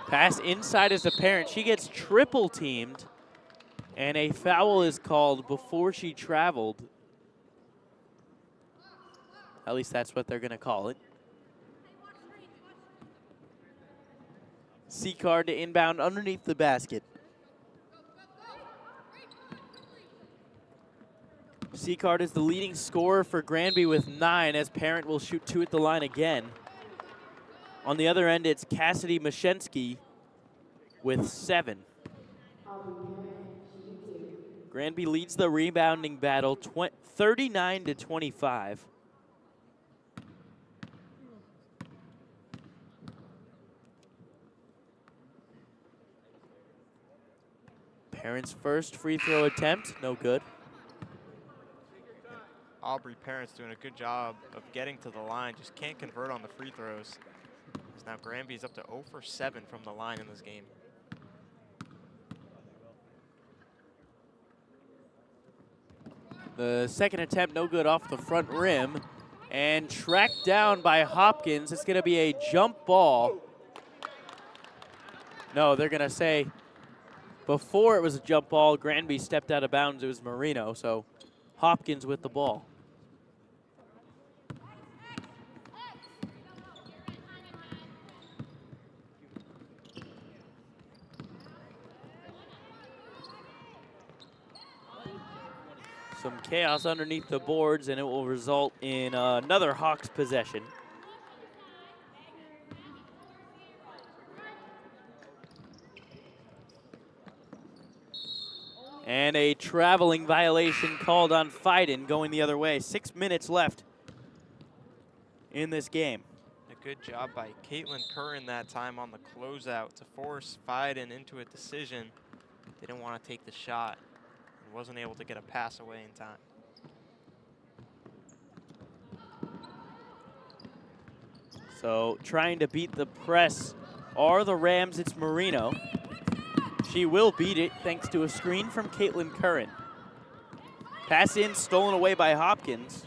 Pass inside is apparent. She gets triple teamed, and a foul is called before she traveled. At least that's what they're going to call it. C-Card to inbound underneath the basket. C-Card is the leading scorer for Granby with 9, as Parent will shoot 2 at the line again. On the other end, it's Cassidy Mashensky with 7. Granby leads the rebounding battle 39 to 25. Parent's first free throw attempt, no good. Aubrey Parent's doing a good job of getting to the line, just can't convert on the free throws. As now Granby's up to 0 for 7 from the line in this game. The second attempt, no good off the front rim. And tracked down by Hopkins. It's going to be a jump ball. No, they're going to say before it was a jump ball, Granby stepped out of bounds. It was Marino, so Hopkins with the ball. Some chaos underneath the boards, and it will result in another Hawks possession. And a traveling violation called on Fiden going the other way. 6 minutes left in this game. A good job by Caitlin Curran that time on the closeout to force Fiden into a decision. Didn't want to take the shot. Wasn't able to get a pass away in time. So trying to beat the press are the Rams. It's Marino. She will beat it thanks to a screen from Caitlin Curran. Pass in, stolen away by Hopkins.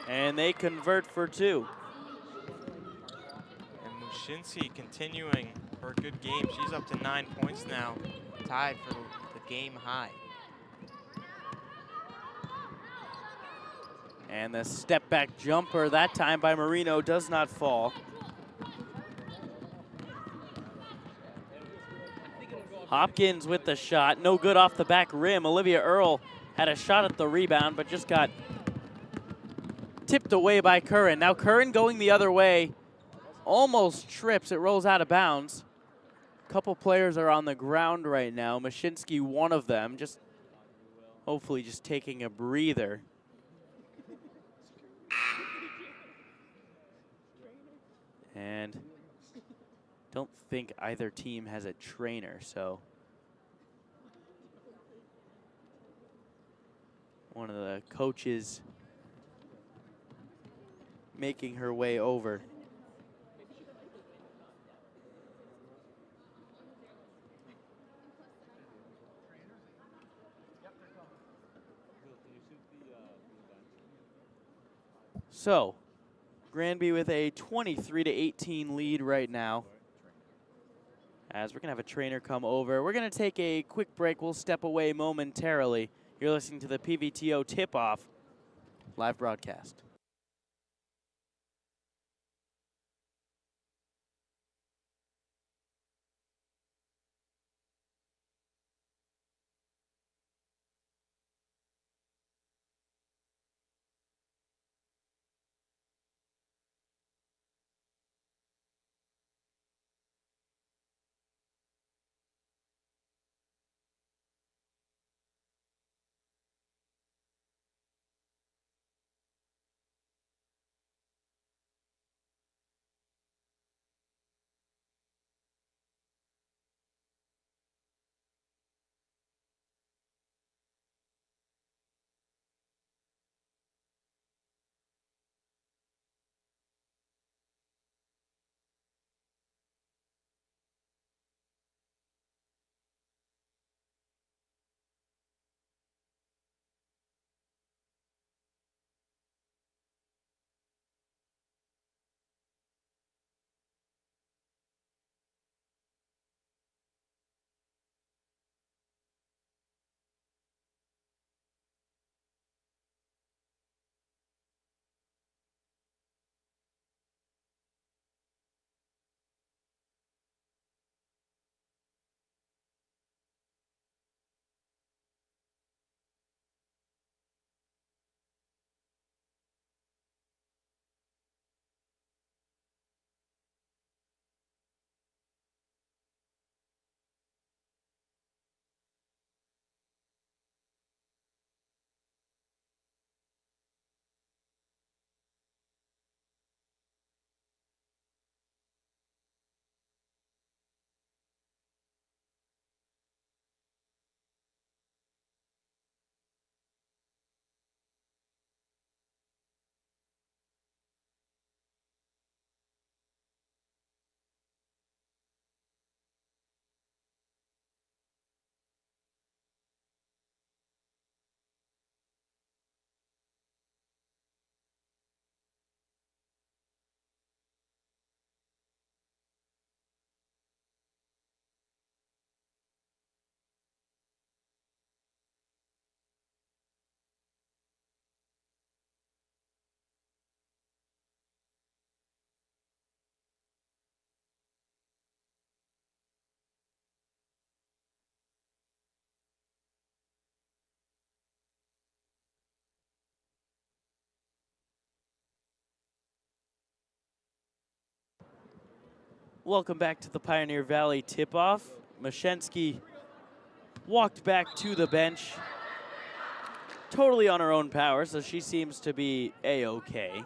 And they convert for 2. And Mushinski continuing her good game. She's up to 9 points now, tied for the game high. And the step back jumper that time by Marino does not fall. Hopkins with the shot, no good off the back rim. Olivia Earle had a shot at the rebound, but just got tipped away by Curran. Now Curran going the other way, almost trips. It rolls out of bounds. A couple players are on the ground right now. Mashinsky, one of them, just hopefully just taking a breather. And don't think either team has a trainer, so one of the coaches making her way over. So, Granby with a 23-18 lead right now. As we're going to have a trainer come over. We're going to take a quick break. We'll step away momentarily. You're listening to the PVTO Tip-Off live broadcast. Welcome back to the Pioneer Valley tip-off. Mashensky walked back to the bench totally on her own power, so she seems to be A-okay.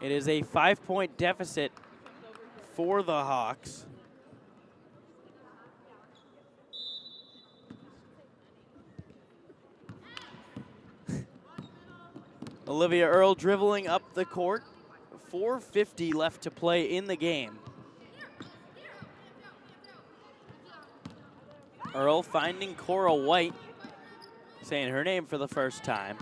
It is a 5-point deficit for the Hawks. Olivia Earl dribbling up the court. 4:50 left to play in the game. Earl finding Cora White, saying her name for the first time.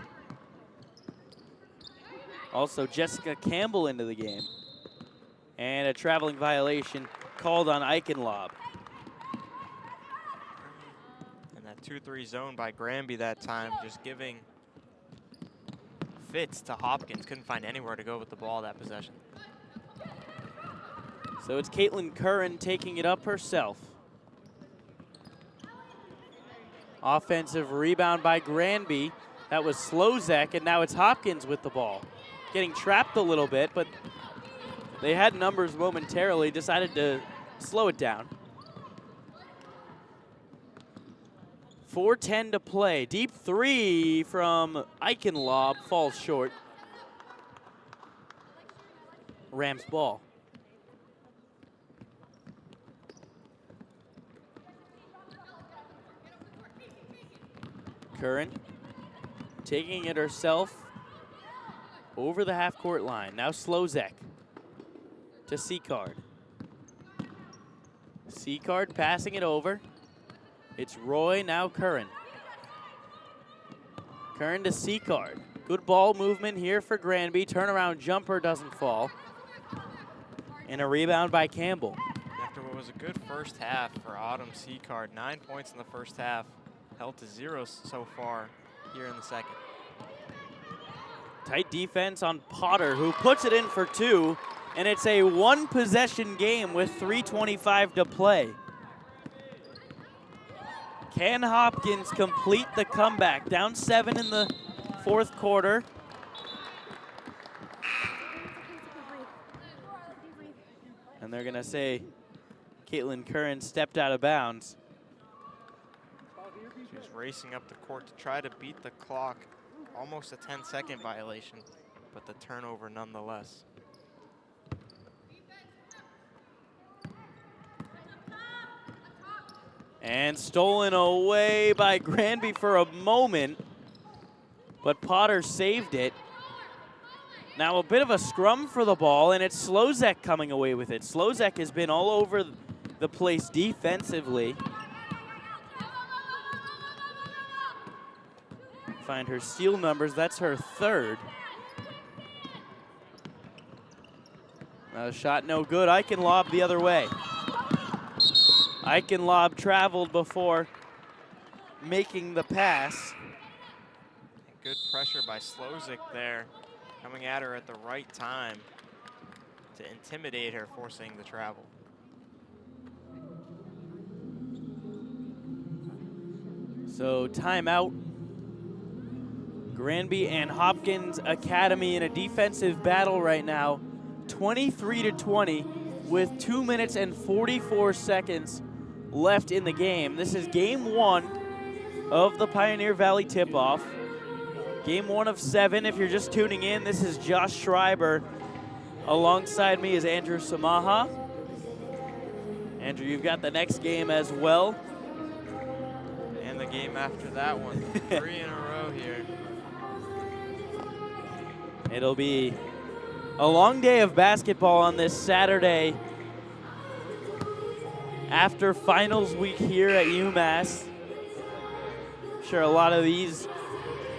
Also Jessica Campbell into the game. And a traveling violation called on Eichenlob. And that 2-3 zone by Granby that time, just giving fits to Hopkins. Couldn't find anywhere to go with the ball that possession. So it's Caitlin Curran taking it up herself. Offensive rebound by Granby. That was Slozek, and now it's Hopkins with the ball. Getting trapped a little bit, but they had numbers momentarily, decided to slow it down. 4:10 to play. Deep three from Eichenlob falls short. Rams ball. Curran taking it herself over the half-court line. Now Slozek to Seacard. Seacard passing it over. It's Roy, now Curran. Curran to Seacard. Good ball movement here for Granby. Turnaround jumper doesn't fall. And a rebound by Campbell. After what was a good first half for Autumn Seacard, 9 points in the first half, held to 0 so far here in the second. Tight defense on Potter, who puts it in for 2, and it's a one-possession game with 3:25 to play. Can Hopkins complete the comeback? Down 7 in the fourth quarter. And they're gonna say Caitlin Curran stepped out of bounds. She was racing up the court to try to beat the clock. Almost a 10-second violation, but the turnover nonetheless. And stolen away by Granby for a moment, but Potter saved it. Now a bit of a scrum for the ball, and it's Slozek coming away with it. Slozek has been all over the place defensively. Find her steal numbers, that's her 3rd. Now the shot no good, Eichenlob the other way. Eichenlob traveled before making the pass. And good pressure by Slozek there, coming at her at the right time to intimidate her, forcing the travel. So timeout. Granby and Hopkins Academy in a defensive battle right now. 23-20 with 2 minutes and 44 seconds left in the game. This is game 1 of the Pioneer Valley tip-off. Game 1 of 7. If you're just tuning in, this is Josh Schreiber. Alongside me is Andrew Samaha. Andrew, you've got the next game as well. And the game after that one. 3 in a row here. It'll be a long day of basketball on this Saturday after finals week here at UMass. I'm sure a lot of these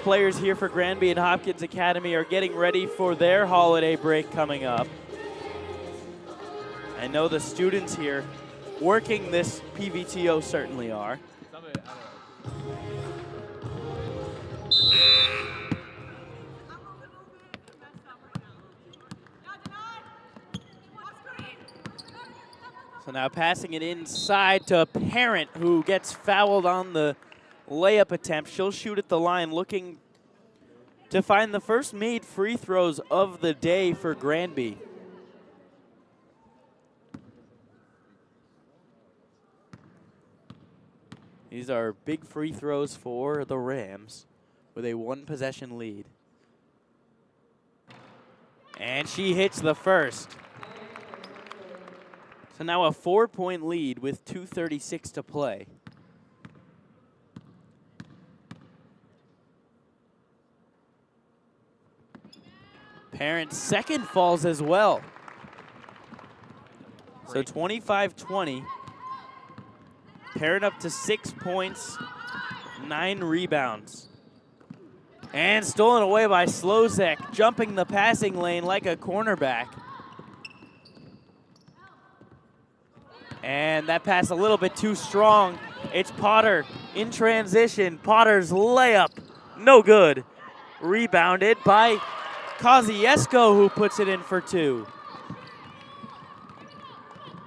players here for Granby and Hopkins Academy are getting ready for their holiday break coming up. I know the students here working this PVTO certainly are. So now passing it inside to a Parent, who gets fouled on the layup attempt. She'll shoot at the line, looking to find the first made free throws of the day for Granby. These are big free throws for the Rams with a 1-possession lead. And she hits the first. So now a 4-point lead with 2:36 to play. Parent's second falls as well. So 25-20. Parent up to 6 points, 9 rebounds. And stolen away by Slozek, jumping the passing lane like a cornerback. And that pass a little bit too strong. It's Potter in transition. Potter's layup, no good. Rebounded by Kosciuszko, who puts it in for 2.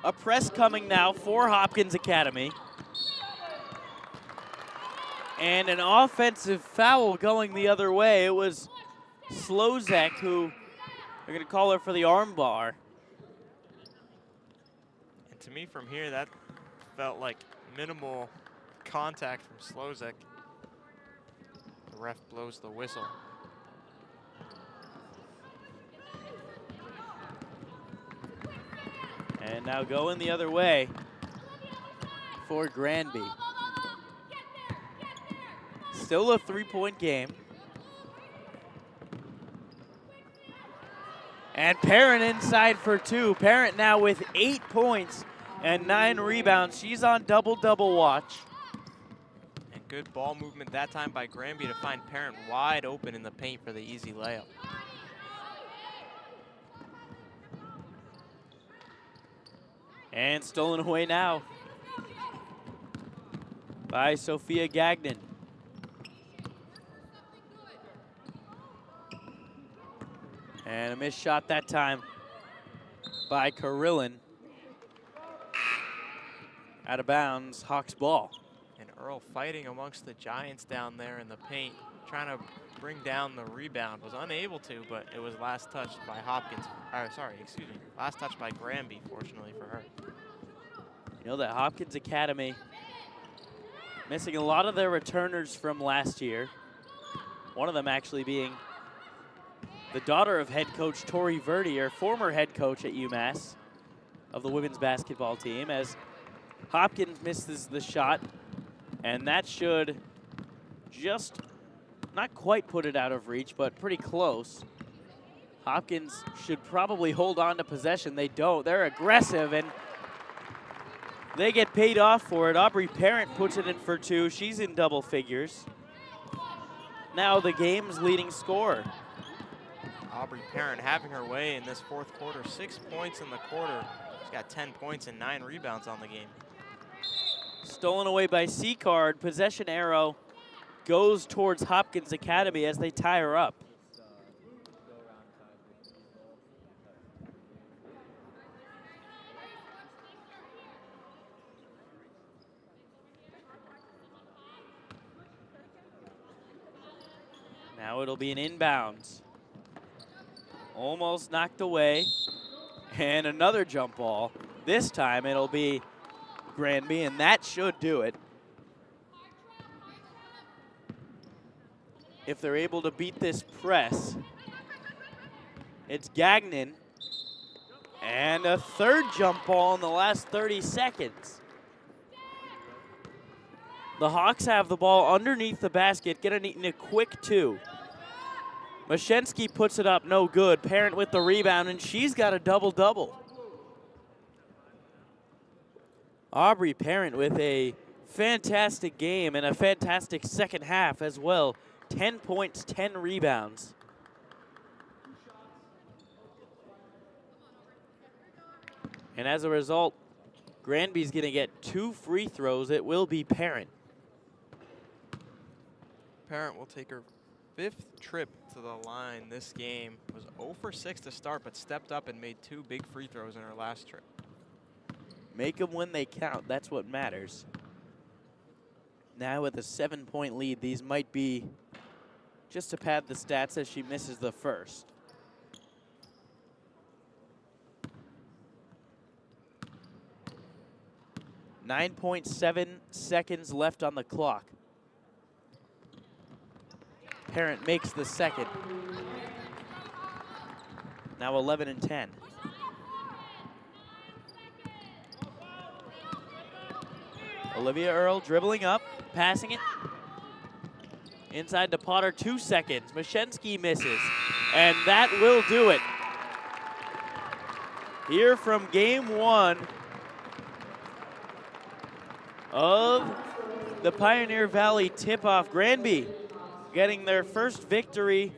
A press coming now for Hopkins Academy. And an offensive foul going the other way. It was Slozek who they're going to call her for the arm bar. And to me from here, that felt like minimal contact from Slozek. The ref blows the whistle. And now going the other way for Granby. Still a 3-point game. And Parent inside for 2. Parent now with 8 points and 9 rebounds. She's on double-double watch. And good ball movement that time by Granby to find Parent wide open in the paint for the easy layup. And stolen away now by Sophia Gagnon. And a missed shot that time by Carillon. Out of bounds, Hawks ball. And Earl fighting amongst the Giants down there in the paint, trying to bring down the rebound. Was unable to, but it was last touched by Hopkins. Last touch by Granby, fortunately for her. You know that Hopkins Academy missing a lot of their returners from last year. One of them actually being the daughter of head coach Tori Verdier, former head coach at UMass of the women's basketball team, as Hopkins misses the shot, and that should just not quite put it out of reach, but pretty close. Hopkins should probably hold on to possession. They don't. They're aggressive, and they get paid off for it. Aubrey Parent puts it in for 2. She's in double figures. Now the game's leading scorer. Aubrey Parent having her way in this fourth quarter. 6 points in the quarter. She's got 10 points and 9 rebounds on the game. Stolen away by Seacard. Possession arrow goes towards Hopkins Academy as they tie her up. Now it'll be an inbounds. Almost knocked away. And another jump ball. This time it'll be Granby, and that should do it. If they're able to beat this press. It's Gagnon. And a third jump ball in the last 30 seconds. The Hawks have the ball underneath the basket, getting a quick 2. Mashensky puts it up, no good. Parent with the rebound, and she's got a double-double. Aubrey Parent with a fantastic game and a fantastic second half as well. 10 points, 10 rebounds. And as a result, Granby's going to get 2 free throws. It will be Parent. Parent will take her 5th trip to the line this game. Was 0 for 6 to start, but stepped up and made 2 big free throws in her last trip. Make them when they count. That's what matters. Now with a 7-point lead, these might be just to pad the stats as she misses the first. 9.7 seconds left on the clock. Parent makes the second. Now 11 and 10. Olivia Earl dribbling up, passing it. Inside to Potter, 2 seconds. Mashensky misses, and that will do it. Here from game 1 of the Pioneer Valley tip-off, Granby getting their first victory,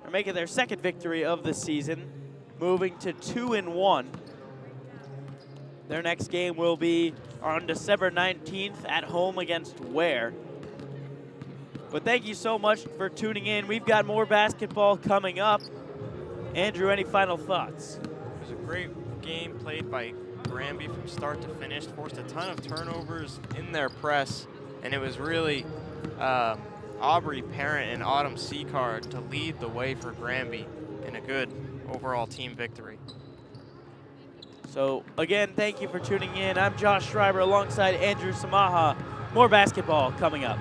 or making their second victory of the season, moving to 2-1. Their next game will be on December 19th at home against Ware. But thank you so much for tuning in. We've got more basketball coming up. Andrew, any final thoughts? It was a great game played by Granby from start to finish, forced a ton of turnovers in their press, and it was really Aubrey Parent and Autumn Seacard to lead the way for Granby in a good overall team victory. So again, thank you for tuning in. I'm Josh Schreiber alongside Andrew Samaha. More basketball coming up.